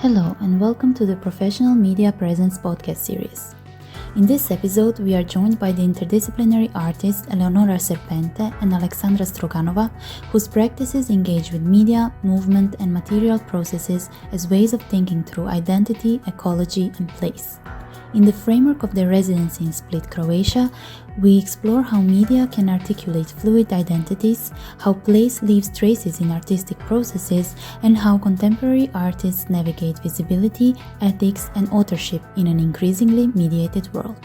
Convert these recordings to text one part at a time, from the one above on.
Hello and welcome to the Professional Media Presence podcast series. In this episode, we are joined by the interdisciplinary artists Eleonora Serpente and Alexandra Stroganova, whose practices engage with media, movement, and material processes as ways of thinking through identity, ecology, and place. In the framework of their residency in Split, Croatia, we explore how media can articulate fluid identities, how place leaves traces in artistic processes, and how contemporary artists navigate visibility, ethics, and authorship in an increasingly mediated world.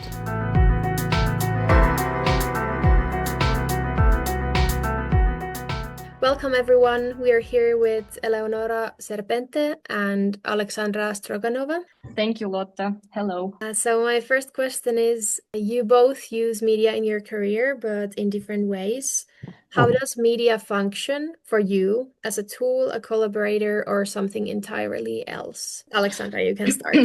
Welcome everyone, we are here with Eleonora Serpente and Alexandra Stroganova. Thank you, Lotta. Hello. So my first question is, you both use media in your career, but in different ways. How does media function for you as a tool, a collaborator, or something entirely else? Alexandra, you can start.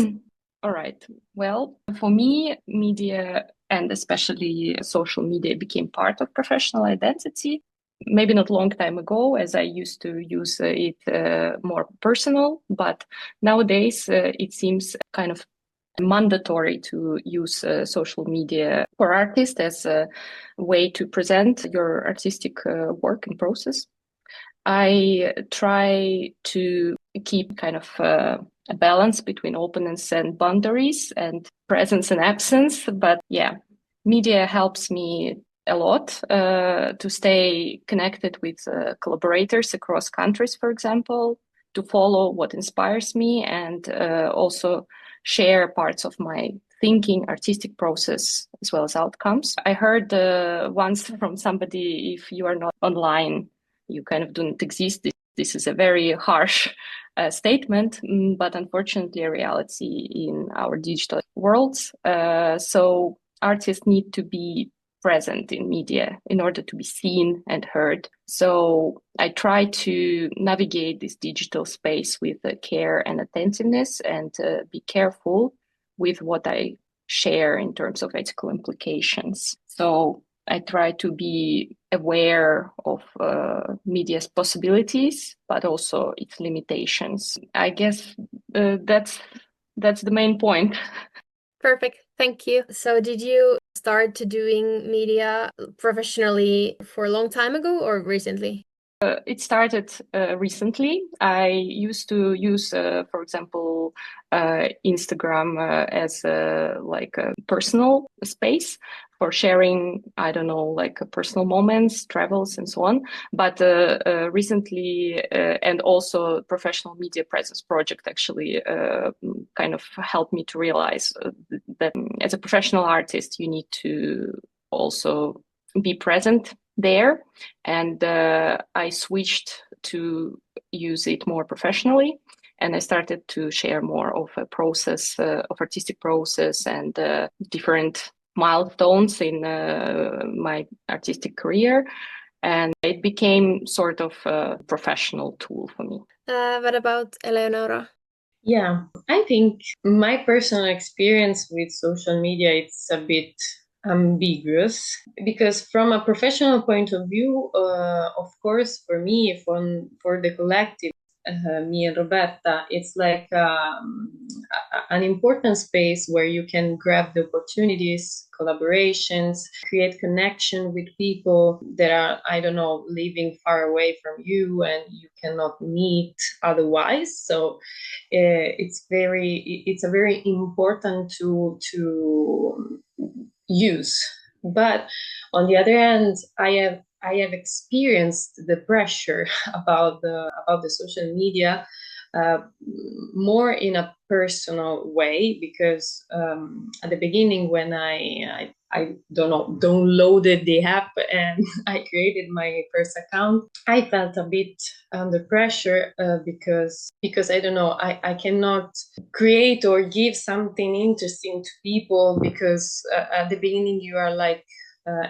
All right. Well, for me, media and especially social media became part of professional identity. Maybe not a long time ago, as I used to use it more personal, but nowadays it seems kind of mandatory to use social media for artists as a way to present your artistic work and process. I try to keep kind of a balance between openness and boundaries and presence and absence. But yeah, media helps me a lot to stay connected with collaborators across countries, for example, to follow what inspires me and also share parts of my thinking, artistic process, as well as outcomes. I heard once from somebody, if you are not online, you kind of don't exist. This is a very harsh statement, but unfortunately a reality in our digital worlds. So artists need to be present in media in order to be seen and heard. So I try to navigate this digital space with care and attentiveness and be careful with what I share in terms of ethical implications. So I try to be aware of media's possibilities, but also its limitations. I guess that's the main point. Perfect, thank you. So did you start doing media professionally for a long time ago or recently? It started recently. I used to use, for example, Instagram as like a personal space for sharing, I don't know, like personal moments, travels, and so on. But recently, and also professional media presence project actually kind of helped me to realize that as a professional artist, you need to also be present there. And I switched to use it more professionally. And I started to share more of a process, of artistic process and different milestones in my artistic career. And it became sort of a professional tool for me. What about Eleonora? Yeah, I think my personal experience with social media, it's a bit ambiguous because from a professional point of view, of course, for me, for the collective, me and Roberta, it's like an important space where you can grab the opportunities, collaborations, create connection with people that are, I don't know, living far away from you and you cannot meet otherwise. So it's a very important tool to use. But on the other hand, I have experienced the pressure about the social media more in a personal way because at the beginning when I don't know, downloaded the app and I created my first account, I felt a bit under pressure because I don't know, I cannot create or give something interesting to people because at the beginning you are like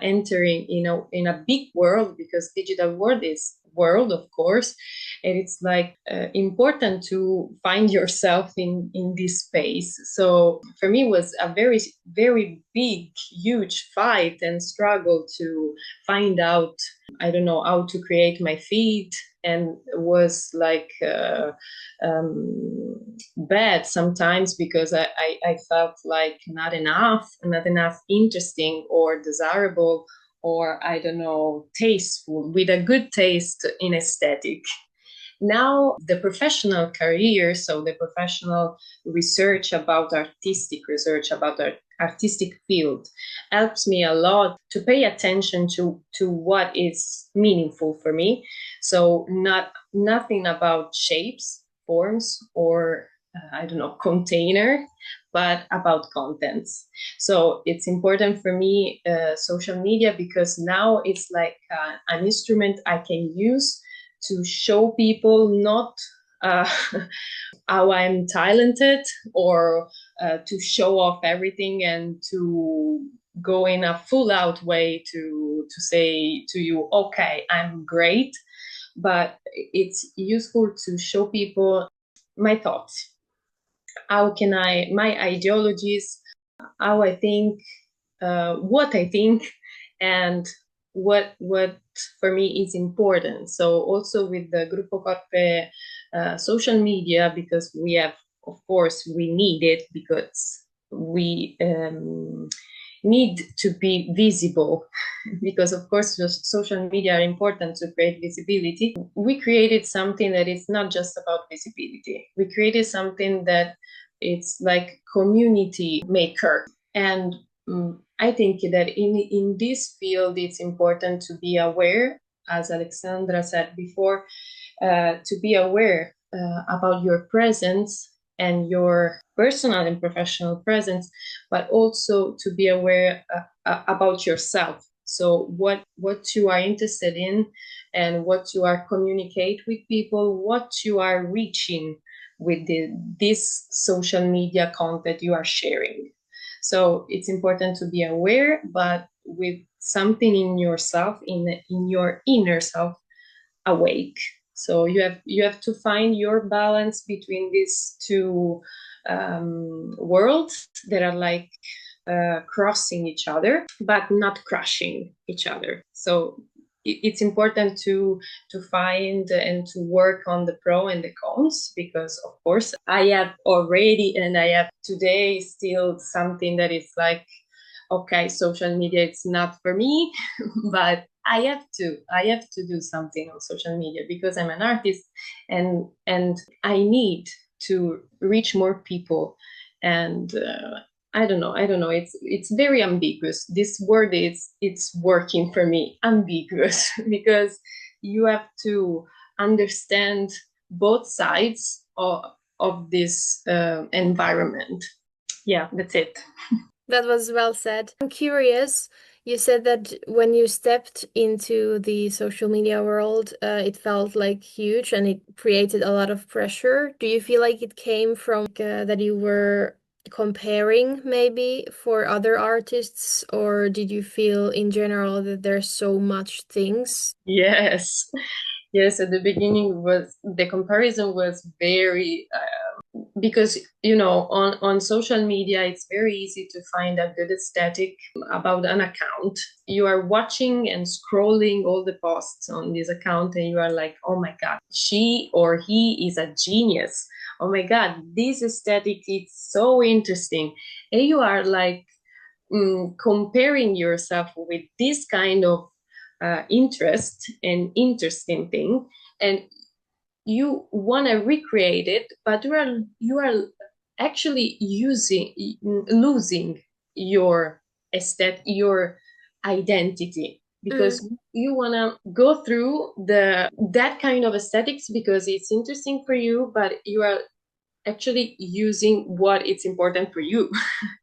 entering in a big world because digital world is world, of course, and it's like important to find yourself in this space. So for me, it was a very, very big, huge fight and struggle to find out, I don't know, how to create my feed, and was like bad sometimes because I felt like not enough interesting or desirable, or I don't know, tasteful, with a good taste in aesthetic. Now the professional career, so the professional research about artistic research about artistic field, helps me a lot to pay attention to what is meaningful for me. So nothing about shapes, forms, or I don't know, container, but about contents. So it's important for me, social media, because now it's like an instrument I can use to show people not how I'm talented, or to show off everything and to go in a full out way to say to you, okay, I'm great. But it's useful to show people my thoughts, my ideologies, how I think, what I think, and what for me is important. So also with the Gruppo Corpe social media, because we have, of course, we need it because we need to be visible, because of course social media are important to create visibility. We created something that is not just about visibility. We created something that it's like community maker. And I think that in this field, it's important to be aware, as Alexandra said before, to be aware about your presence and your personal and professional presence, but also to be aware about yourself. So what you are interested in, and what you are communicate with people, what you are reaching with this social media content you are sharing. So it's important to be aware, but with something in yourself, in your inner self, awake. So you have to find your balance between these two worlds that are like crossing each other, but not crushing each other. So it's important to find and to work on the pro and the cons, because of course I have already, and I have today still something that is like, okay, social media, it's not for me, but I have to do something on social media because I'm an artist, and I need to reach more people. And I don't know. It's very ambiguous. This word it's working for me, ambiguous, because you have to understand both sides of this environment. Yeah, that's it. That was well said. I'm curious, you said that when you stepped into the social media world, it felt like huge and it created a lot of pressure. Do you feel like it came from that you were comparing maybe for other artists, or did you feel in general that there's so much things? Yes. At the beginning the comparison was very because on social media it's very easy to find a good aesthetic about an account. You are watching and scrolling all the posts on this account, and you are like, oh my god, she or he is a genius. Oh my god, this aesthetic is so interesting. And you are like comparing yourself with this kind of interest and interesting thing, and you want to recreate it, but you are actually losing your your identity, because you want to go through that kind of aesthetics because it's interesting for you, but you are actually using what it's important for you.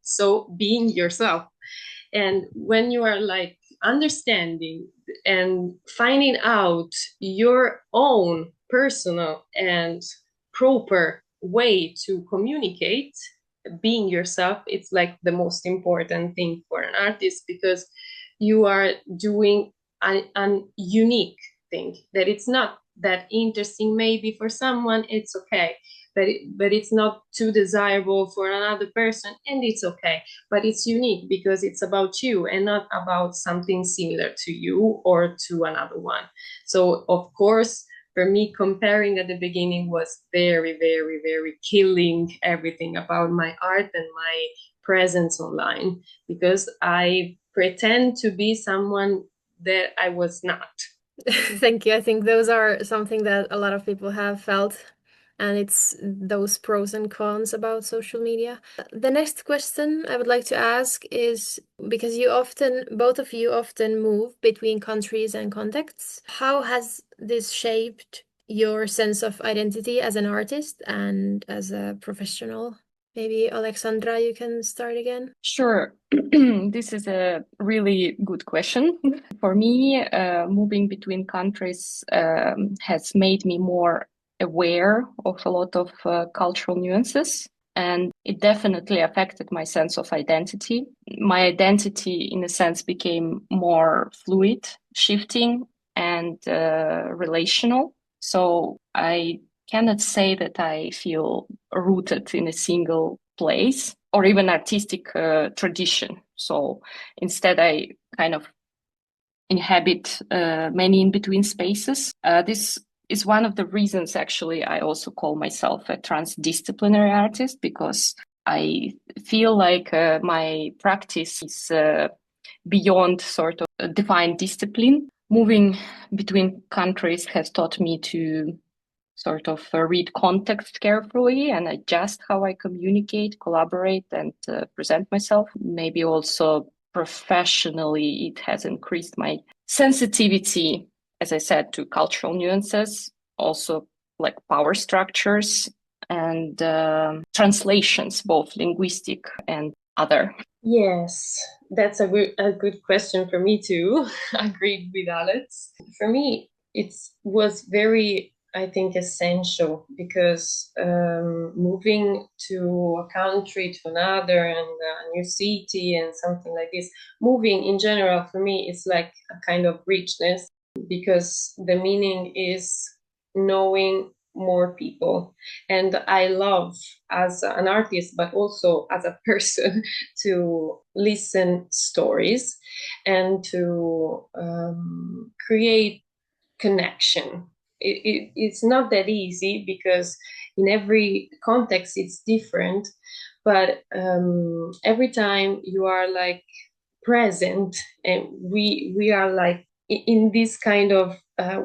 So being yourself. And when you are like understanding and finding out your own personal and proper way to communicate, being yourself, it's like the most important thing for an artist, because you are doing an unique think. That it's not that interesting. Maybe for someone it's okay, but it's not too desirable for another person, and it's okay. But it's unique because it's about you and not about something similar to you or to another one. So of course, for me, comparing at the beginning was very, very, very killing everything about my art and my presence online, because I pretend to be someone that I was not. Thank you. I think those are something that a lot of people have felt, and it's those pros and cons about social media. The next question I would like to ask is, because both of you often move between countries and contexts, how has this shaped your sense of identity as an artist and as a professional? Maybe Alexandra, you can start again. Sure. This is a really good question. For me, moving between countries has made me more aware of a lot of cultural nuances, and it definitely affected my sense of identity. My identity, in a sense, became more fluid, shifting, and relational. So I cannot say that I feel rooted in a single place or even artistic tradition. So instead, I kind of inhabit many in-between spaces. This is one of the reasons, actually, I also call myself a transdisciplinary artist, because I feel like my practice is beyond sort of a defined discipline. Moving between countries has taught me to sort of read context carefully and adjust how I communicate, collaborate, and present myself. Maybe also professionally, it has increased my sensitivity, as I said, to cultural nuances, also like power structures and translations, both linguistic and other. Yes, that's a good question for me too. Agreed with Alex. For me, it was very, I think, essential, because moving to a country to another and a new city and something like this, moving in general for me is like a kind of richness, because the meaning is knowing more people. And I love, as an artist, but also as a person, to listen stories and to create connection. It's not that easy, because in every context it's different, but every time you are like present, and we are like in this kind of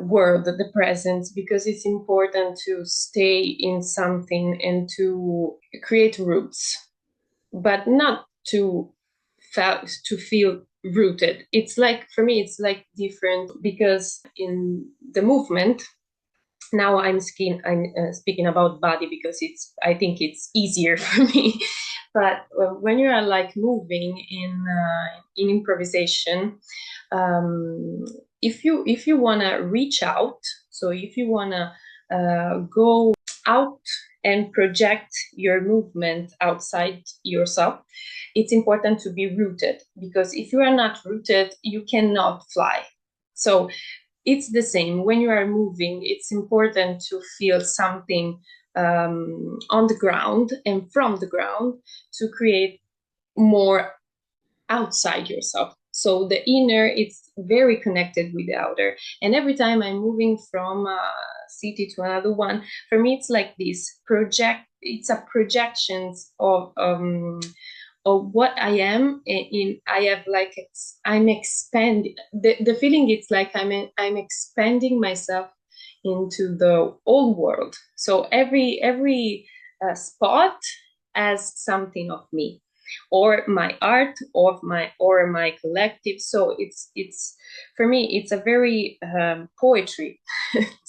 world, the presence, because it's important to stay in something and to create roots, but not to feel rooted. It's like, for me, it's like different, because in the movement, now I'm speaking about body, because I think it's easier for me. But when you are like moving in improvisation, if you wanna reach out, so if you wanna go out and project your movement outside yourself, it's important to be rooted, because if you are not rooted, you cannot fly. So it's the same when you are moving. It's important to feel something on the ground, and from the ground to create more outside yourself. So the inner, it's very connected with the outer. And every time I'm moving from a city to another one, for me it's like this it's a projections of what I am in. I have like I'm expanding the feeling. It's like I'm expanding myself into the old world. So every spot has something of me, or my art, or my collective. So it's for me it's a very poetry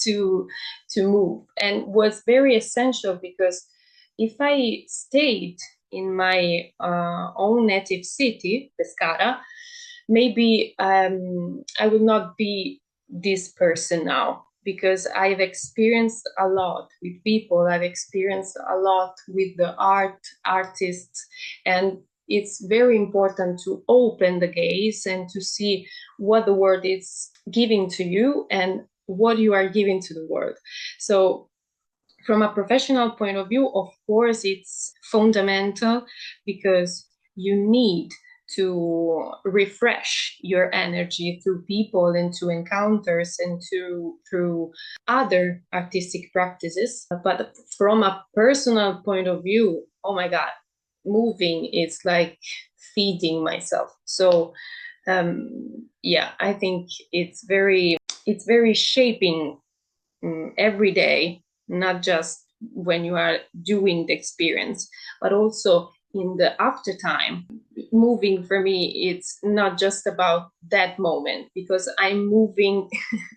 to move, and was very essential, because if I stayed in my own native city, Pescara, maybe I would not be this person now, because I've experienced a lot with people. I've experienced a lot with the artists, and it's very important to open the gaze and to see what the world is giving to you, and what you are giving to the world. So from a professional point of view, of course, it's fundamental because you need to refresh your energy through people and to encounters and through other artistic practices. But from a personal point of view, oh my God, moving is like feeding myself. So I think it's very shaping every day, not just when you are doing the experience, but also in the after time. Moving for me, it's not just about that moment, because I'm moving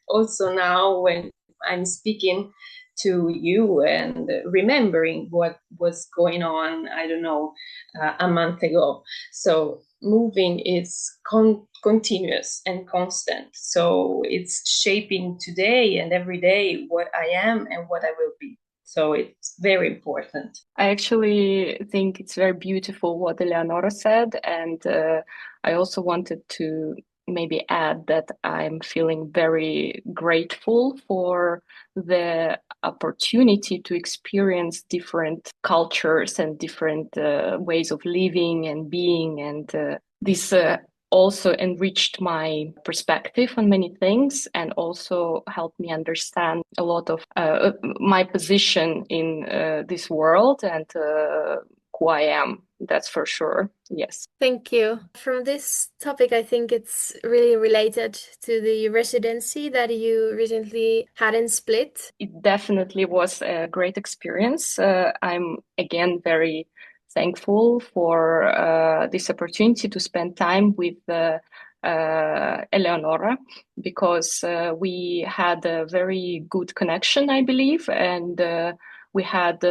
also now when I'm speaking to you and remembering what was going on, I don't know, a month ago. So moving is continuous and constant. So it's shaping today and every day what I am and what I will be. So it's very important. I actually think it's very beautiful what Eleonora said. And I also wanted to maybe add that I'm feeling very grateful for the opportunity to experience different cultures and different ways of living and being. And this also enriched my perspective on many things and also helped me understand a lot of my position in this world and who I am. That's for sure. Yes. Thank you. From this topic, I think it's really related to the residency that you recently had in Split. It definitely was a great experience. I'm again very thankful for this opportunity to spend time with Eleonora, because we had a very good connection, I believe, and we had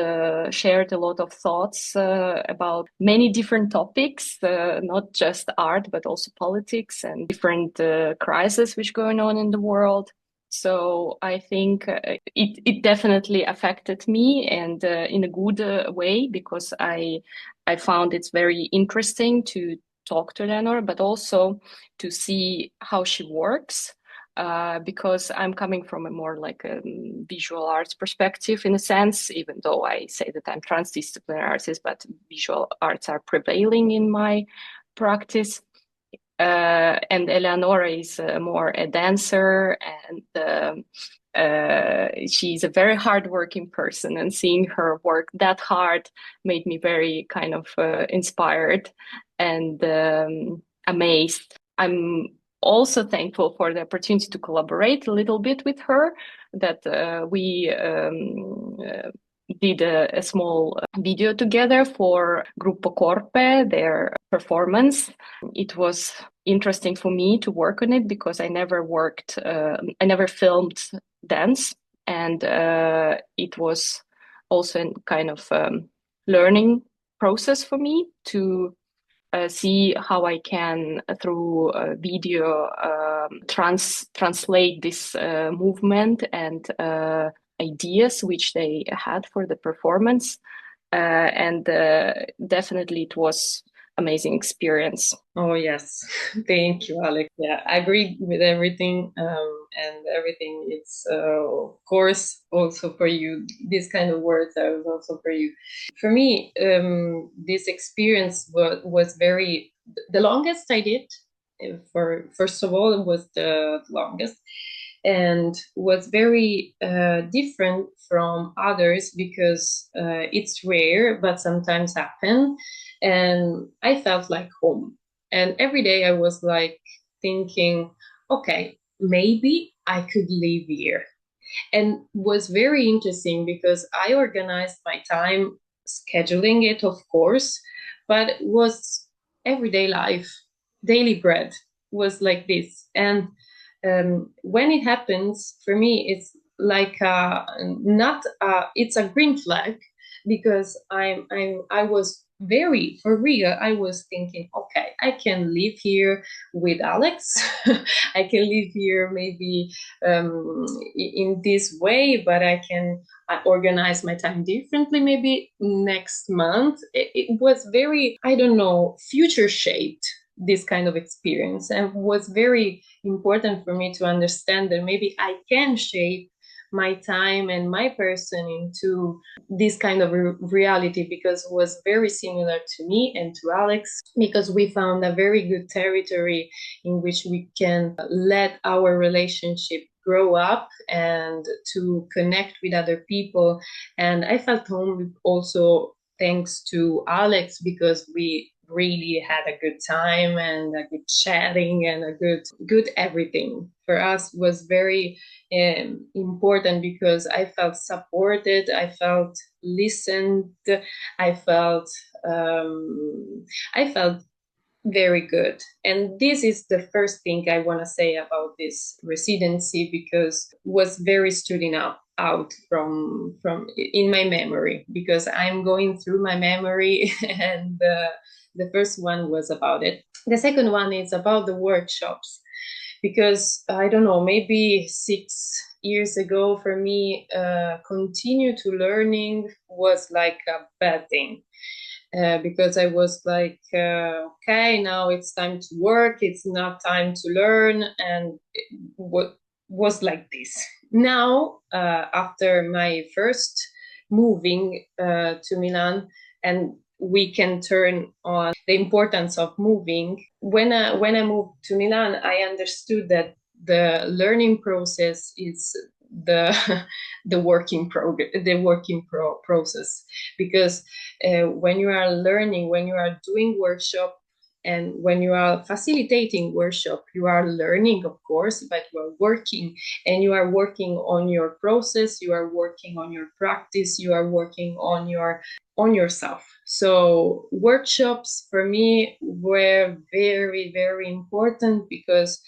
shared a lot of thoughts about many different topics, not just art, but also politics and different crises which are going on in the world. So I think it definitely affected me, and in a good way, because I found it's very interesting to talk to Eleanor, but also to see how she works. Because I'm coming from a more like a visual arts perspective in a sense, even though I say that I'm transdisciplinary artist, but visual arts are prevailing in my practice. And Eleonora is more a dancer, and she's a very hardworking person, and seeing her work that hard made me very kind of inspired and amazed. I'm also thankful for the opportunity to collaborate a little bit with her, that we did a small video together for Gruppo Corpe, their performance. It was interesting for me to work on it because I never filmed dance, and it was also a kind of learning process for me to see how I can, through video, translate this movement and ideas which they had for the performance. And definitely it was amazing experience. Oh yes, thank you, Alex. Yeah, I agree with everything, and everything. It's of course also for you. This kind of words are also for you. For me, this experience was very the longest I did. For first of all, it was the longest, and was very different from others because it's rare, but sometimes happen. And I felt like home. And every day I was like thinking, okay, maybe I could live here. And was very interesting because I organized my time, scheduling it, of course, but it was everyday life, daily bread was like this. And when it happens, for me, it's like it's a green flag, because I was very, for real, I was thinking, okay, I can live here with Alex. I can live here maybe in this way, but I can organize my time differently maybe next month. It was very, I don't know, future shaped. this kind of experience, and was very important for me to understand that maybe I can shape my time and my person into this kind of reality, because it was very similar to me and to Alex, because we found a very good territory in which we can let our relationship grow up and to connect with other people. And I felt home also thanks to Alex, because we really had a good time and a good chatting and a good everything. For us was very important, because I felt supported, I felt listened, I felt very good. And this is the first thing I want to say about this residency, because was very stood out from in my memory, because I'm going through my memory and the first one was about it. The second one is about the workshops, because I don't know, maybe 6 years ago for me, continue to learning was like a bad thing. Because I was like, okay, now it's time to work, it's not time to learn, and what was like this. Now, after my first moving to Milan, and we can turn on the importance of moving. When I moved to Milan, I understood that the learning process is the working process, because when you are learning, when you are doing workshop, and when you are facilitating workshop, you are learning, of course, but you are working, and you are working on your process, you are working on your practice, you are working on yourself. So workshops for me were very, very important, because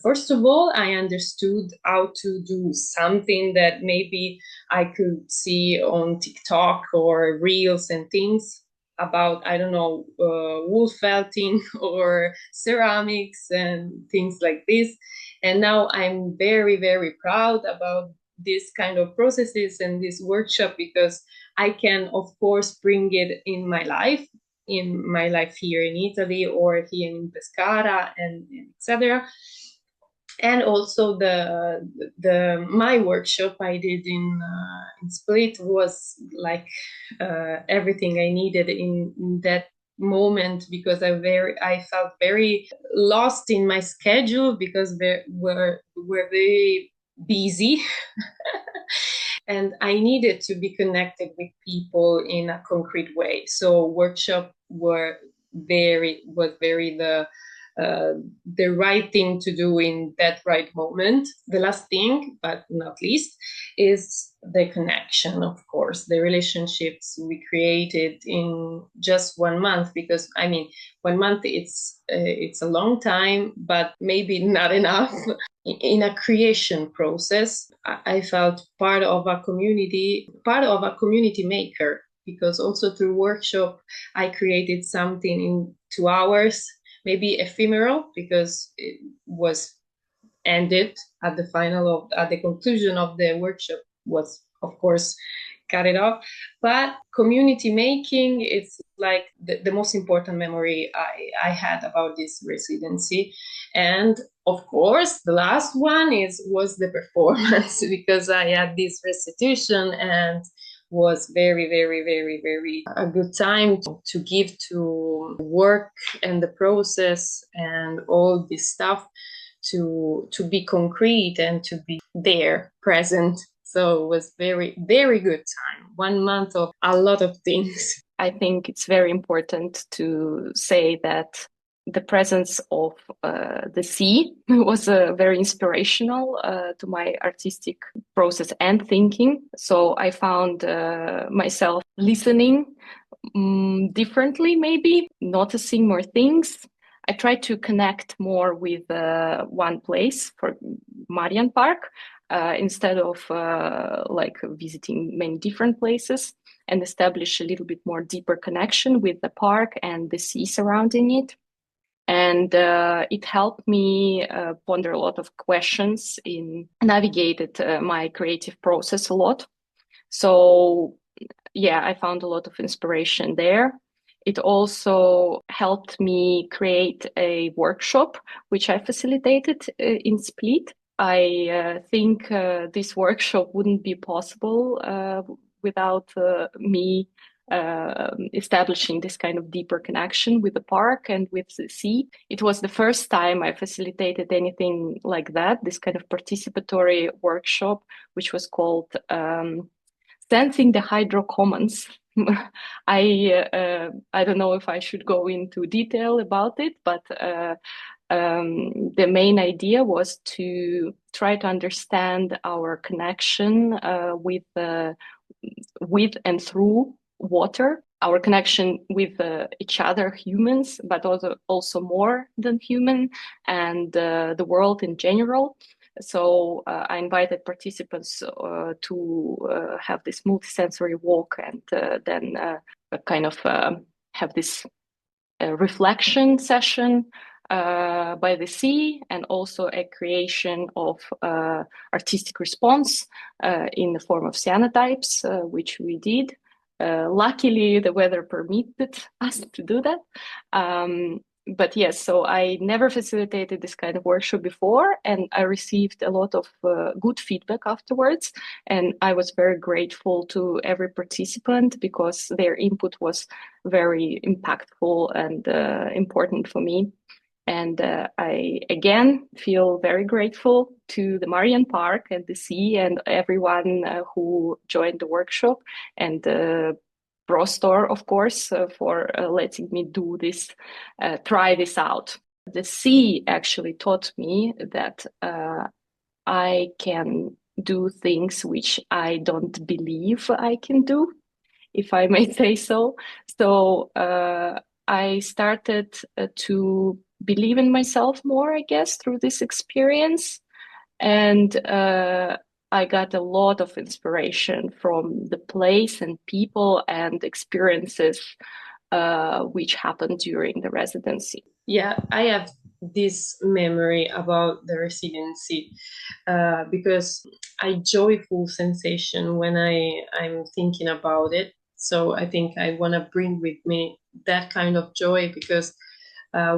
first of all, I understood how to do something that maybe I could see on TikTok or Reels and things about, I don't know, wool felting or ceramics and things like this. And now I'm very, very proud about this kind of processes and this workshop, because I can, of course, bring it in my life here in Italy or here in Pescara, and etc. And also my workshop I did in Split was like everything I needed in that moment, because I felt very lost in my schedule, because we're very busy. And I needed to be connected with people in a concrete way. So workshop was very the right thing to do in that right moment. The last thing, but not least, is the connection, of course, the relationships we created in just 1 month, because I mean, 1 month, it's a long time, but maybe not enough. In a creation process, I felt part of a community maker, because also through workshop, I created something in 2 hours, maybe ephemeral, because it was ended at the conclusion of the workshop was, of course, cut it off. But community making, it's like the most important memory I had about this residency. And of course, the last one was the performance, because I had this restitution and was very, very, very, very a good time to give to work and the process and all this stuff to be concrete and to be there, present. So it was very, very good time. 1 month of a lot of things. I think it's very important to say that the presence of the sea was very inspirational to my artistic process and thinking. So I found myself listening differently, maybe noticing more things. I tried to connect more with one place, for Marian Park, instead of like visiting many different places, and establish a little bit more deeper connection with the park and the sea surrounding it. And it helped me ponder a lot of questions, navigated my creative process a lot. So yeah, I found a lot of inspiration there. It also helped me create a workshop, which I facilitated in Split. I think this workshop wouldn't be possible without me establishing this kind of deeper connection with the park and with the sea. It was the first time I facilitated anything like that, this kind of participatory workshop, which was called Sensing the Hydro Commons. I don't know if I should go into detail about it, but the main idea was to try to understand our connection with and through water, our connection with each other, humans, but also more than human, and the world in general. So I invited participants to have this multisensory walk and then kind of have this reflection session by the sea, and also a creation of artistic response in the form of cyanotypes, which we did. Luckily, the weather permitted us to do that. But yes, so I never facilitated this kind of workshop before, and I received a lot of good feedback afterwards. And I was very grateful to every participant because their input was very impactful and important for me. And I, again, feel very grateful to the Marian Park and the sea and everyone who joined the workshop, and Pro Store, of course, for letting me do this, try this out. The sea actually taught me that I can do things which I don't believe I can do, if I may say so. So I started to believe in myself more, I guess, through this experience. And I got a lot of inspiration from the place and people and experiences which happened during the residency. Yeah, I have this memory about the residency because a joyful sensation when I'm thinking about it. So I think I want to bring with me that kind of joy, because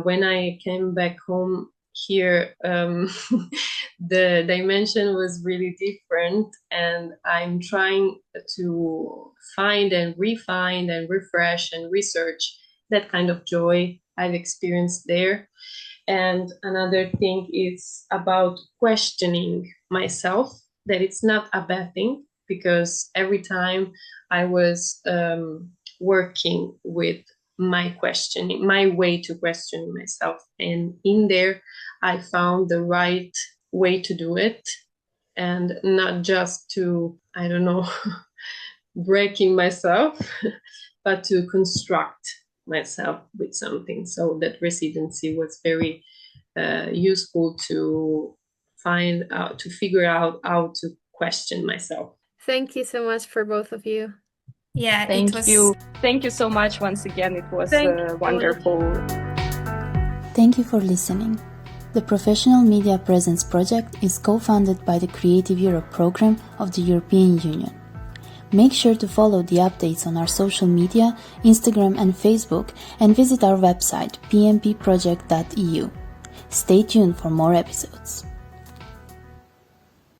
when I came back home here, the dimension was really different, and I'm trying to find and refine and refresh and research that kind of joy I've experienced there. And another thing is about questioning myself, that it's not a bad thing, because every time I was working with my questioning, my way to question myself, and in there I found the right way to do it, and not just to, I don't know, breaking myself, but to construct myself with something. So that residency was very useful to find out, to figure out how to question myself. Thank you so much for both of you. Yeah, Thank you. Thank you so much once again. It was wonderful. Thank you for listening. The Professional Media Presence project is co-funded by the Creative Europe program of the European Union. Make sure to follow the updates on our social media, Instagram and Facebook, and visit our website pmpproject.eu. Stay tuned for more episodes.